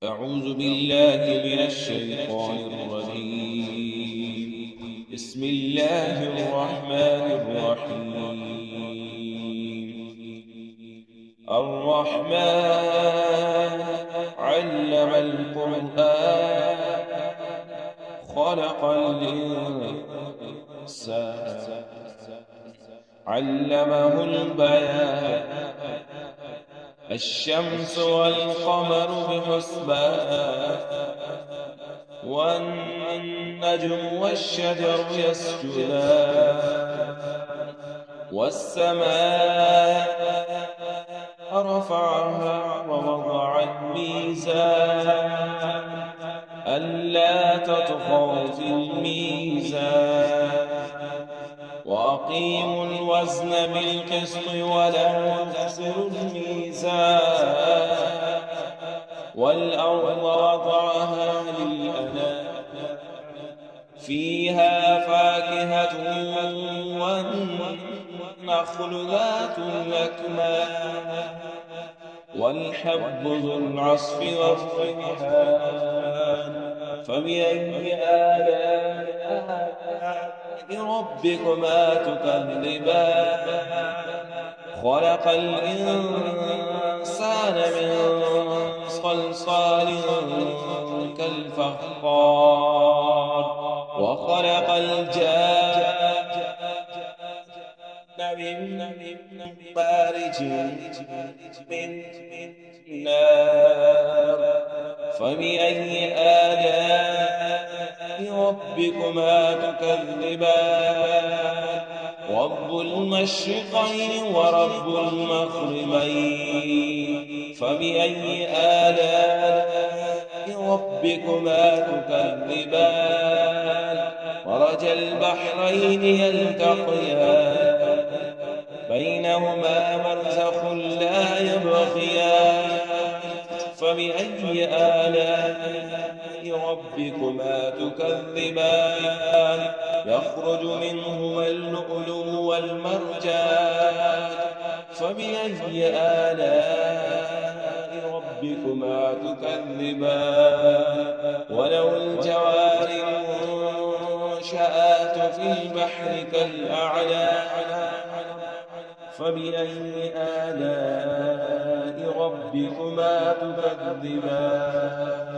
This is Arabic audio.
أعوذ بالله من الشيطان الرجيم. بسم الله الرحمن الرحيم. الرحمن علم القرآن خلق الإنسان علمه البيان الشمس والقمر بحسبان والنجم والشجر يسجدان والسماء رفعها ووضع الميزان ألا تطغوا في الميزان وأقيموا الوزن بالقسط ولا تخسروا الميزان والأرض وضعها للأنام فيها فاكهة والنخل ذات الأكمام والحب ذو العصف والريحان فبأي آلاء ربكما تكذبان خلق الإنسان من صلصال كالفخار وخلق الجان من مارج من نار فبأي آلاء ربكما تكذبان رب المشرقين ورب المغربين فبأي آلاء ربكما تكذبان مرج البحرين يلتقيان بينهما برزخ لا يبغيان فبأي آلاء ربكما تكذبان يخرج منهما اللؤلؤ والمرجان فبأي آلاء ربكما تكذبان وله الجوار المنشآت في البحر كالأعلام فبأي آلاء ربكما تكذبان